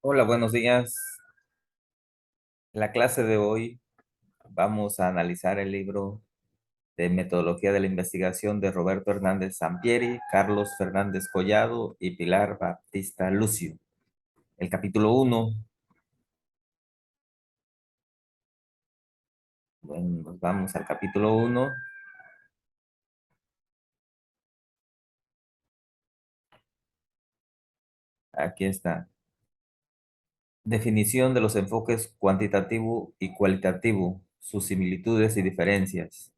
Hola, buenos días. En la clase de hoy vamos a analizar el libro de Metodología de la Investigación de Roberto Hernández Sampieri, Carlos Fernández Collado y Pilar Baptista Lucio. El capítulo uno. Bueno, nos vamos al capítulo uno. Aquí está. Definición de los enfoques cuantitativo y cualitativo, sus similitudes y diferencias.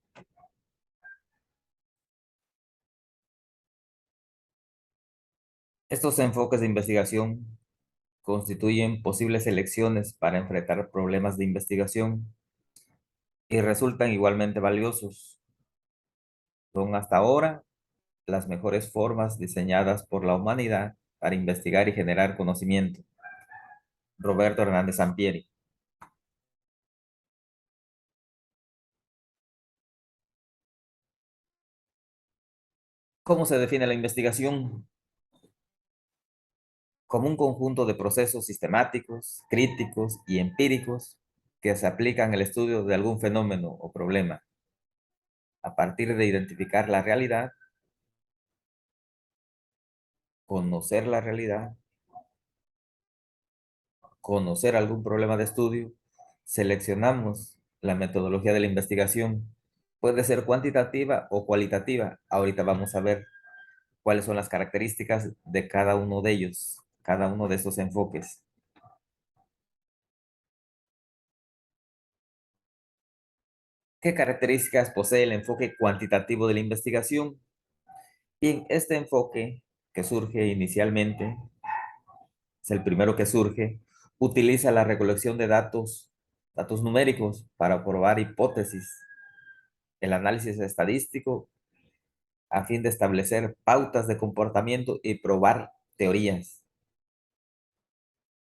Estos enfoques de investigación constituyen posibles elecciones para enfrentar problemas de investigación y resultan igualmente valiosos. Son hasta ahora las mejores formas diseñadas por la humanidad para investigar y generar conocimiento. Roberto Hernández Sampieri. ¿Cómo se define la investigación? Como un conjunto de procesos sistemáticos, críticos y empíricos que se aplican al estudio de algún fenómeno o problema. A partir de identificar la realidad, conocer la realidad, conocer algún problema de estudio, seleccionamos la metodología de la investigación. Puede ser cuantitativa o cualitativa. Ahorita vamos a ver cuáles son las características de cada uno de ellos, cada uno de esos enfoques. ¿Qué características posee el enfoque cuantitativo de la investigación? Bien, este enfoque que surge inicialmente, es el primero que surge, utiliza la recolección de datos numéricos para probar hipótesis, el análisis estadístico a fin de establecer pautas de comportamiento y probar teorías.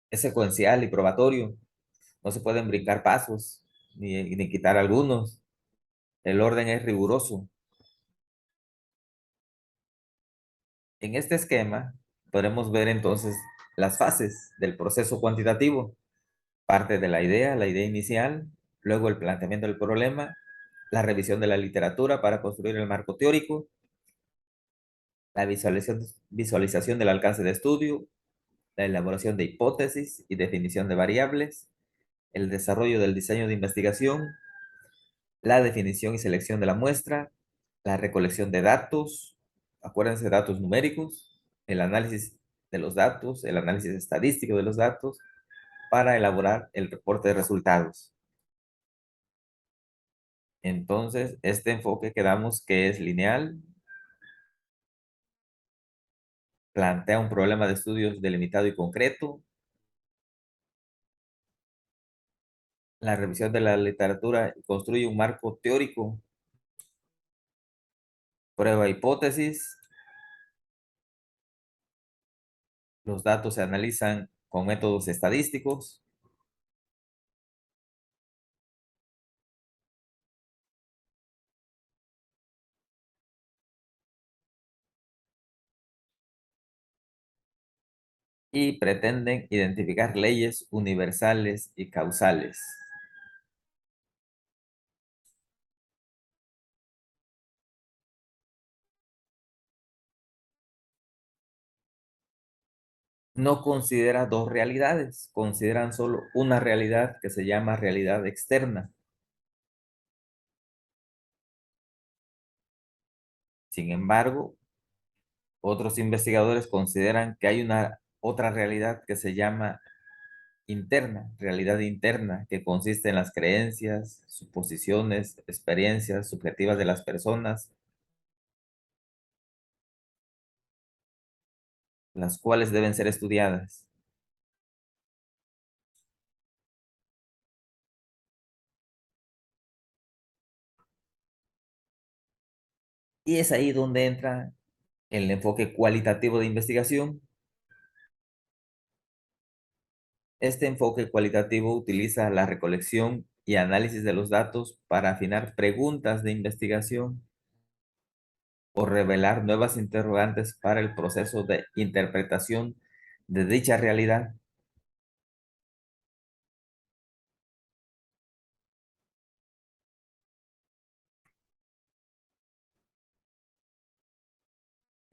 Es secuencial y probatorio. No se pueden brincar pasos ni quitar algunos. El orden es riguroso. En este esquema podremos ver entonces las fases del proceso cuantitativo. Parte de la idea inicial, luego el planteamiento del problema, la revisión de la literatura para construir el marco teórico, la visualización del alcance de estudio, la elaboración de hipótesis y definición de variables, el desarrollo del diseño de investigación, la definición y selección de la muestra, la recolección de datos, acuérdense, datos numéricos, el análisis de los datos, el análisis estadístico de los datos, para elaborar el reporte de resultados. Entonces, este enfoque quedamos que es lineal, plantea un problema de estudios delimitado y concreto, la revisión de la literatura construye un marco teórico, prueba hipótesis, los datos se analizan con métodos estadísticos, y pretenden identificar leyes universales y causales. No considera dos realidades, consideran solo una realidad que se llama realidad externa. Sin embargo, otros investigadores consideran que hay una otra realidad que se llama interna, realidad interna, que consiste en las creencias, suposiciones, experiencias subjetivas de las personas, las cuales deben ser estudiadas. Y es ahí donde entra el enfoque cualitativo de investigación. Este enfoque cualitativo utiliza la recolección y análisis de los datos para afinar preguntas de investigación o revelar nuevas interrogantes para el proceso de interpretación de dicha realidad.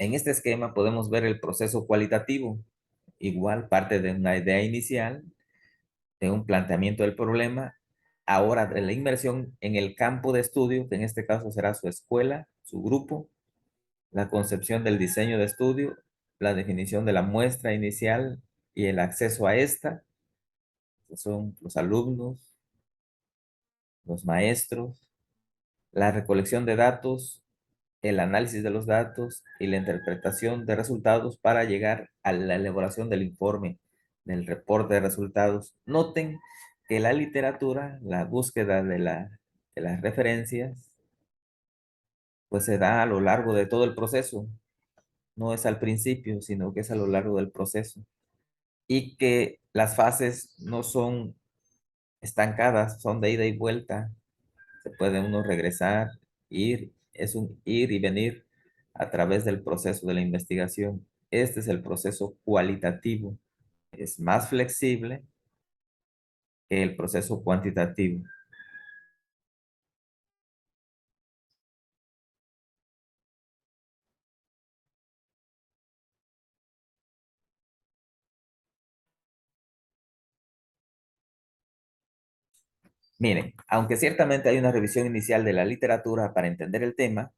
En este esquema podemos ver el proceso cualitativo. Igual parte de una idea inicial, de un planteamiento del problema, ahora de la inmersión en el campo de estudio, que en este caso será su escuela, su grupo, la concepción del diseño de estudio, la definición de la muestra inicial y el acceso a esta, que son los alumnos, los maestros, la recolección de datos, el análisis de los datos y la interpretación de resultados para llegar a la elaboración del informe, del reporte de resultados. Noten que la literatura, la búsqueda de las referencias, pues se da a lo largo de todo el proceso. No es al principio, sino que es a lo largo del proceso. Y que las fases no son estancadas, son de ida y vuelta. Se puede uno regresar, ir, es un ir y venir a través del proceso de la investigación. Este es el proceso cualitativo. Es más flexible que el proceso cuantitativo. Miren, aunque ciertamente hay una revisión inicial de la literatura para entender el tema,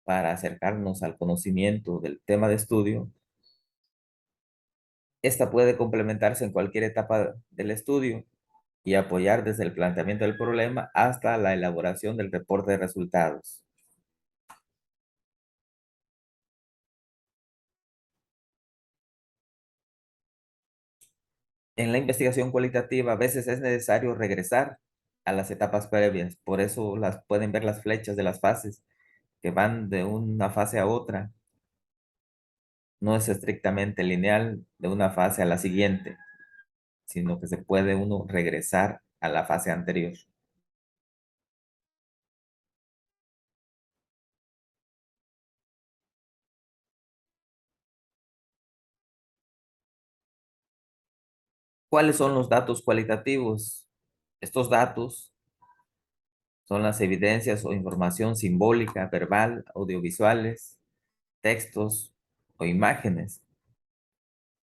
para acercarnos al conocimiento del tema de estudio, esta puede complementarse en cualquier etapa del estudio y apoyar desde el planteamiento del problema hasta la elaboración del reporte de resultados. En la investigación cualitativa a veces es necesario regresar a las etapas previas, por eso las pueden ver las flechas de las fases que van de una fase a otra. No es estrictamente lineal de una fase a la siguiente, sino que se puede uno regresar a la fase anterior. ¿Cuáles son los datos cualitativos? Estos datos son las evidencias o información simbólica, verbal, audiovisuales, textos o imágenes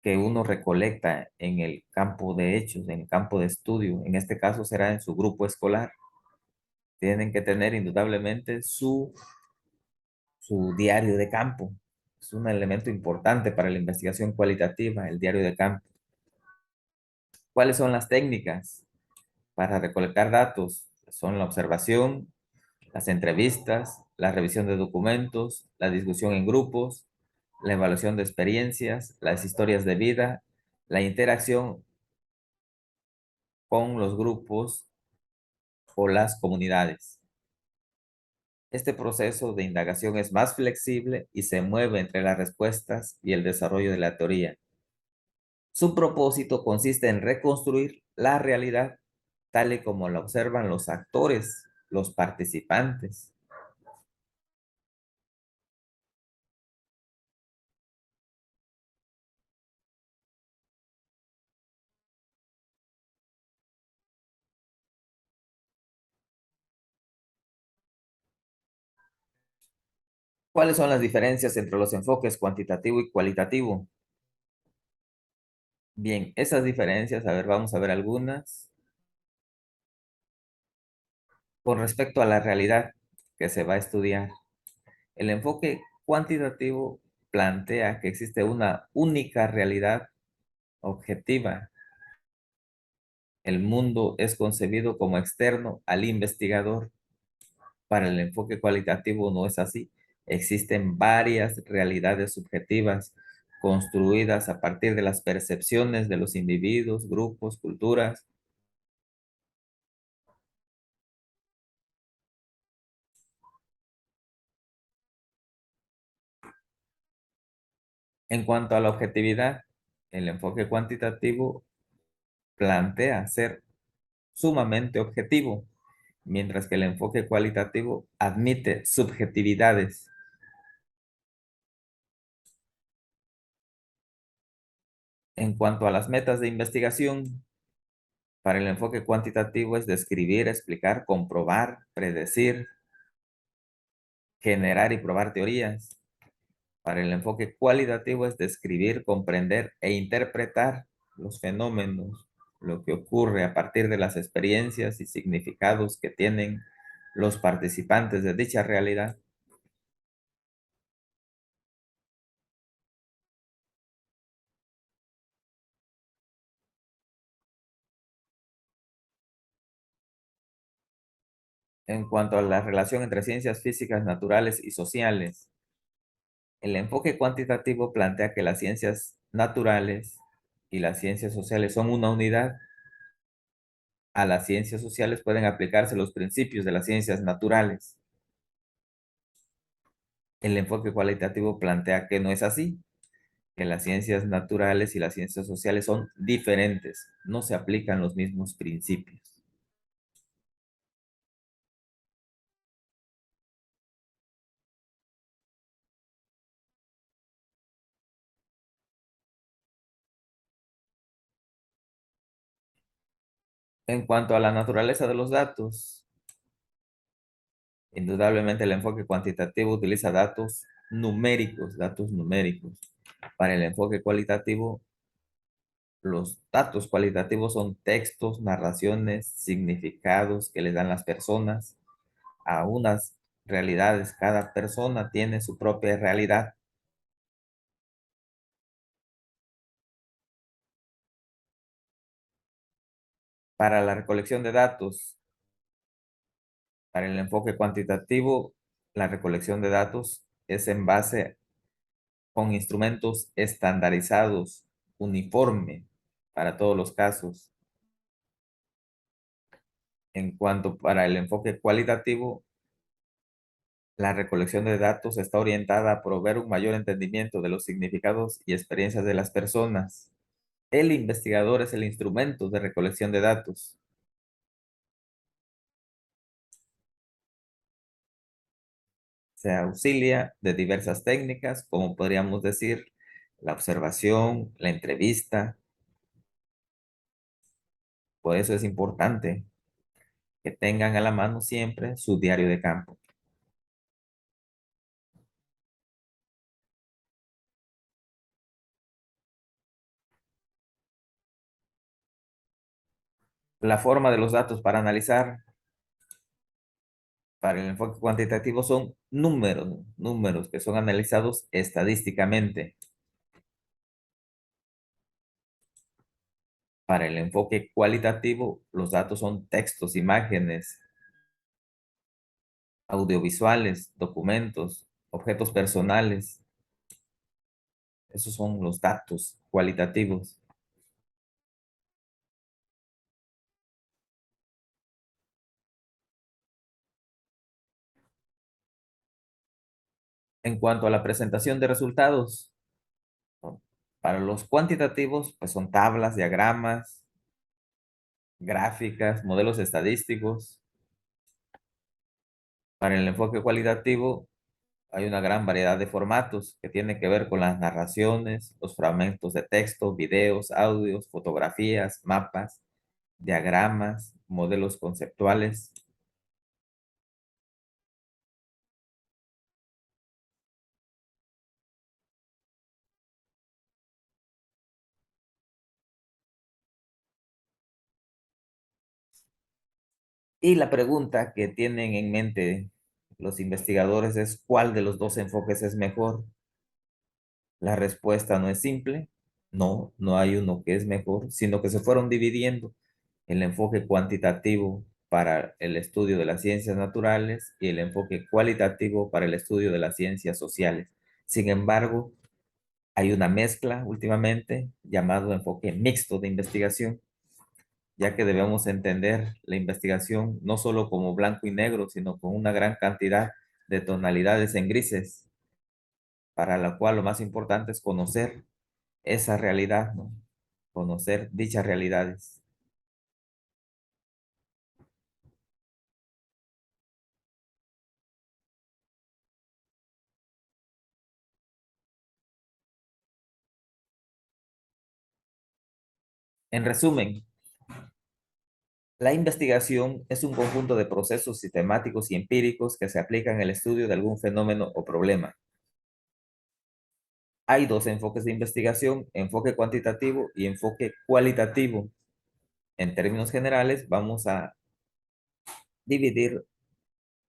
que uno recolecta en el campo de hechos, en el campo de estudio. En este caso será en su grupo escolar. Tienen que tener indudablemente su diario de campo. Es un elemento importante para la investigación cualitativa, el diario de campo. ¿Cuáles son las técnicas para recolectar datos? Son la observación, las entrevistas, la revisión de documentos, la discusión en grupos, la evaluación de experiencias, las historias de vida, la interacción con los grupos o las comunidades. Este proceso de indagación es más flexible y se mueve entre las respuestas y el desarrollo de la teoría. Su propósito consiste en reconstruir la realidad tal y como la observan los actores, los participantes. ¿Cuáles son las diferencias entre los enfoques cuantitativo y cualitativo? Bien, esas diferencias, a ver, vamos a ver algunas. Con respecto a la realidad que se va a estudiar, el enfoque cuantitativo plantea que existe una única realidad objetiva. El mundo es concebido como externo al investigador. Para el enfoque cualitativo no es así. Existen varias realidades subjetivas construidas a partir de las percepciones de los individuos, grupos, culturas. En cuanto a la objetividad, el enfoque cuantitativo plantea ser sumamente objetivo, mientras que el enfoque cualitativo admite subjetividades. En cuanto a las metas de investigación, para el enfoque cuantitativo es describir, explicar, comprobar, predecir, generar y probar teorías. Para el enfoque cualitativo es describir, comprender e interpretar los fenómenos, lo que ocurre a partir de las experiencias y significados que tienen los participantes de dicha realidad. En cuanto a la relación entre ciencias físicas, naturales y sociales, el enfoque cuantitativo plantea que las ciencias naturales y las ciencias sociales son una unidad. A las ciencias sociales pueden aplicarse los principios de las ciencias naturales. El enfoque cualitativo plantea que no es así, que las ciencias naturales y las ciencias sociales son diferentes, no se aplican los mismos principios. En cuanto a la naturaleza de los datos, indudablemente el enfoque cuantitativo utiliza datos numéricos. Para el enfoque cualitativo, los datos cualitativos son textos, narraciones, significados que les dan las personas a unas realidades. Cada persona tiene su propia realidad. Para la recolección de datos, para el enfoque cuantitativo, la recolección de datos es en base con instrumentos estandarizados, uniforme para todos los casos. En cuanto para el enfoque cualitativo, la recolección de datos está orientada a proveer un mayor entendimiento de los significados y experiencias de las personas. El investigador es el instrumento de recolección de datos. Se auxilia de diversas técnicas, como podríamos decir, la observación, la entrevista. Por eso es importante que tengan a la mano siempre su diario de campo. La forma de los datos para analizar, para el enfoque cuantitativo son números que son analizados estadísticamente. Para el enfoque cualitativo, los datos son textos, imágenes, audiovisuales, documentos, objetos personales. Esos son los datos cualitativos. En cuanto a la presentación de resultados, ¿no? Para los cuantitativos, pues son tablas, diagramas, gráficas, modelos estadísticos. Para el enfoque cualitativo, hay una gran variedad de formatos que tienen que ver con las narraciones, los fragmentos de texto, videos, audios, fotografías, mapas, diagramas, modelos conceptuales. Y la pregunta que tienen en mente los investigadores es ¿cuál de los dos enfoques es mejor? La respuesta no es simple, no, no hay uno que es mejor, sino que se fueron dividiendo el enfoque cuantitativo para el estudio de las ciencias naturales y el enfoque cualitativo para el estudio de las ciencias sociales. Sin embargo, hay una mezcla últimamente llamado enfoque mixto de investigación, ya que debemos entender la investigación no solo como blanco y negro, sino con una gran cantidad de tonalidades en grises, para la cual lo más importante es conocer esa realidad, ¿no? Conocer dichas realidades. En resumen, la investigación es un conjunto de procesos sistemáticos y empíricos que se aplican al estudio de algún fenómeno o problema. Hay dos enfoques de investigación, enfoque cuantitativo y enfoque cualitativo. En términos generales, vamos a dividir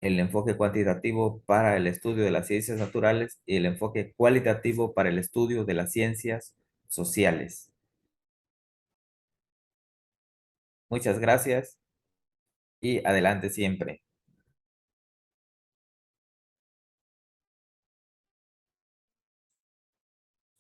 el enfoque cuantitativo para el estudio de las ciencias naturales y el enfoque cualitativo para el estudio de las ciencias sociales. Muchas gracias y adelante siempre.